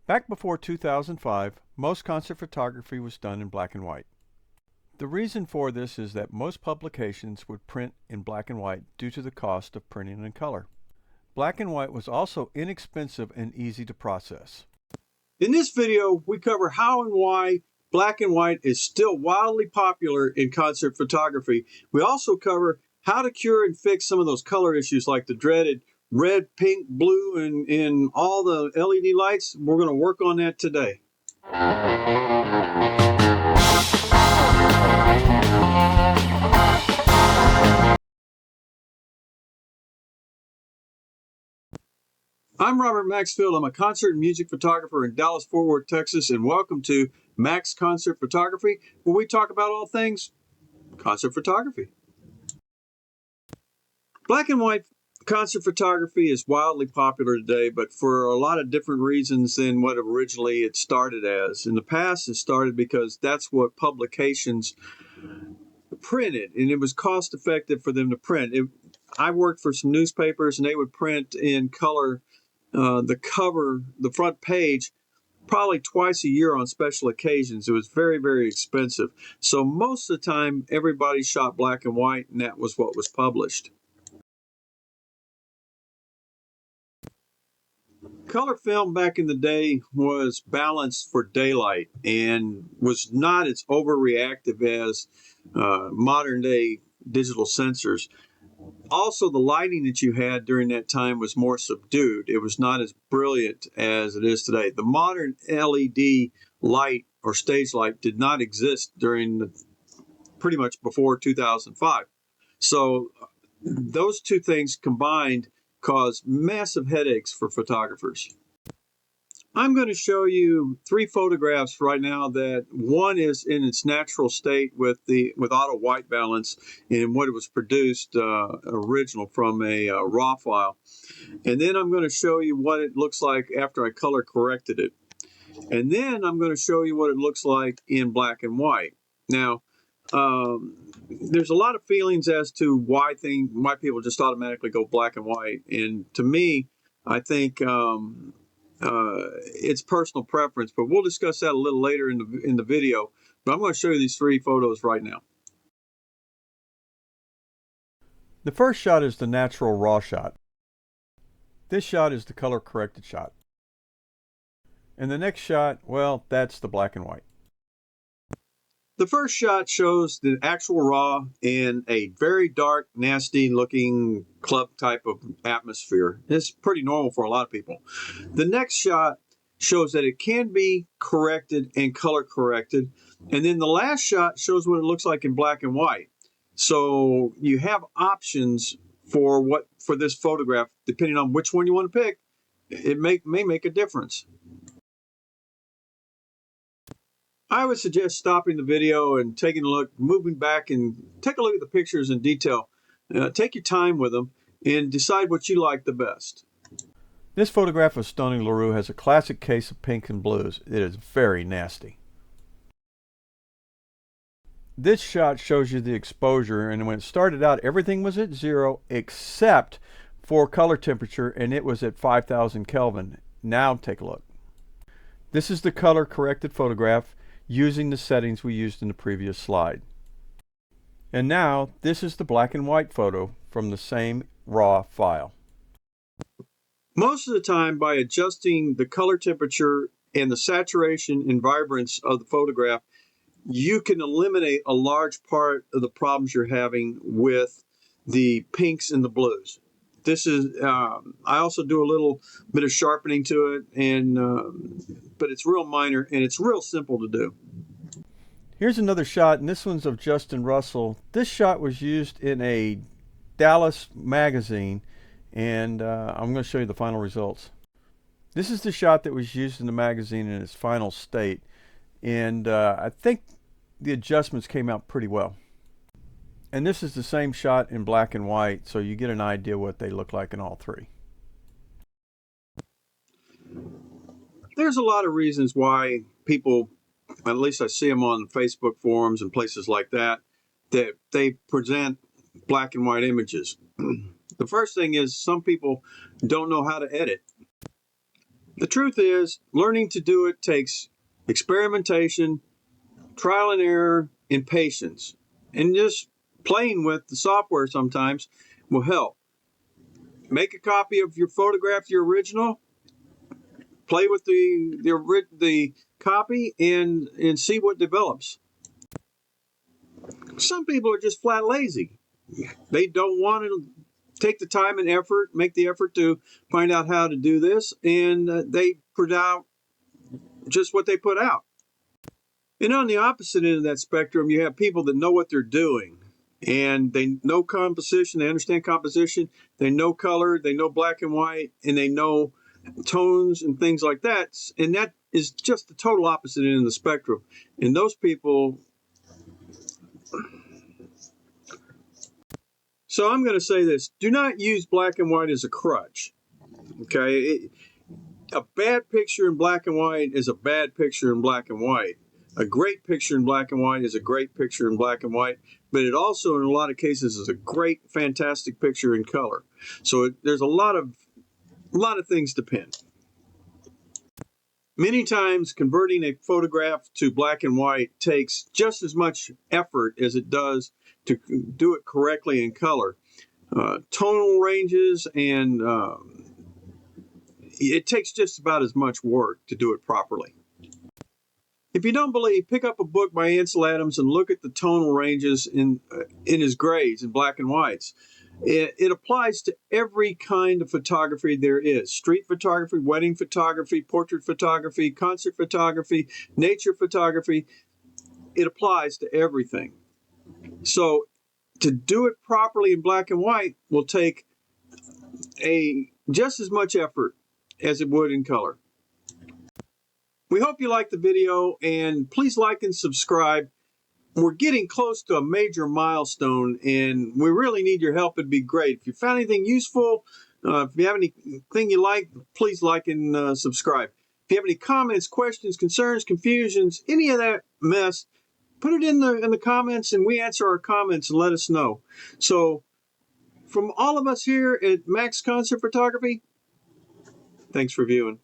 Back before 2005, most concert photography was done in black and white. The reason for this is that most publications would print in black and white due to the cost of printing in color. Black and white was also inexpensive and easy to process. In this video, we cover how and why black and white is still wildly popular in concert photography. We also cover how to cure and fix some of those color issues like the dreaded red, pink, blue, and all the LED lights. We're going to work on that today. I'm Robert Maxfield. I'm a concert and music photographer in Dallas-Fort Worth, Texas, and welcome to Max Concert Photography, where we talk about all things concert photography. Black and white concert photography is wildly popular today, but for a lot of different reasons than what originally it started as. In the past, it started because that's what publications printed, and it was cost effective for them to print. I worked for some newspapers, and they would print in color the cover, the front page, probably twice a year on special occasions. It was very, very expensive. So most of the time, everybody shot black and white, and that was what was published. Color film back in the day was balanced for daylight and was not as overreactive as modern day digital sensors. Also, the lighting that you had during that time was more subdued. It was not as brilliant as it is today. The modern LED light or stage light did not exist during pretty much before 2005. So those two things combined cause massive headaches for photographers. I'm going to show you three photographs right now that one is in its natural state with auto white balance and what it was produced original from a raw file. And then I'm going to show you what it looks like after I color corrected it. And then I'm going to show you what it looks like in black and white. Now, there's a lot of feelings as to why people just automatically go black and white. And to me, I think it's personal preference, but we'll discuss that a little later in the video. But I'm going to show you these three photos right now. The first shot is the natural raw shot. This shot is the color corrected shot. And the next shot, well, that's the black and white. The first shot shows the actual raw in a very dark, nasty looking club type of atmosphere. It's pretty normal for a lot of people. The next shot shows that it can be corrected and color corrected. And then the last shot shows what it looks like in black and white. So you have options for this photograph, depending on which one you want to pick. It may make a difference. I would suggest stopping the video and taking a look, moving back and take a look at the pictures in detail. Take your time with them and decide what you like the best. This photograph of Stoney LaRue has a classic case of pink and blues. It is very nasty. This shot shows you the exposure, and when it started out, everything was at 0 except for color temperature, and it was at 5,000 Kelvin. Now take a look. This is the color corrected photograph using the settings we used in the previous slide. And now this is the black and white photo from the same raw file. Most of the time, by adjusting the color temperature and the saturation and vibrance of the photograph, you can eliminate a large part of the problems you're having with the pinks and the blues. This is, I also do a little bit of sharpening to it, but it's real minor and it's real simple to do. Here's another shot, and this one's of Justin Russell. This shot was used in a Dallas magazine, and I'm going to show you the final results. This is the shot that was used in the magazine in its final state, and I think the adjustments came out pretty well. And this is the same shot in black and white, so you get an idea what they look like in all three. There's a lot of reasons why people, at least I see them on Facebook forums and places like that, that they present black and white images. The first thing is some people don't know how to edit. The truth is, learning to do it takes experimentation, trial and error, and patience. And just playing with the software sometimes will help. Make a copy of your photograph, your original, play with the copy and see what develops. Some people are just flat lazy. They don't want to take the time and effort, make the effort to find out how to do this, and they put out just what they put out. And on the opposite end of that spectrum, you have people that know what they're doing, and they know composition, they understand composition, they know color, they know black and white, and they know tones and things like that. And that is just the total opposite end of the spectrum. And those people. So I'm going to say this: do not use black and white as a crutch. Okay, a bad picture in black and white is a bad picture in black and white. A great picture in black and white is a great picture in black and white, but it also, in a lot of cases, is a great, fantastic picture in color. So there's a lot of things to pin. Many times, converting a photograph to black and white takes just as much effort as it does to do it correctly in color. Tonal ranges and it takes just about as much work to do it properly. If you don't believe, pick up a book by Ansel Adams and look at the tonal ranges in his grays and black and whites. It applies to every kind of photography there is: street photography, wedding photography, portrait photography, concert photography, nature photography. It applies to everything. So to do it properly in black and white will take just as much effort as it would in color. We hope you liked the video, and please like and subscribe. We're getting close to a major milestone, and we really need your help. It'd be great. If you found anything useful, if you have anything you like, please like and subscribe. If you have any comments, questions, concerns, confusions, any of that mess, put it in the comments, and we answer our comments and let us know. So from all of us here at Max Concert Photography, thanks for viewing.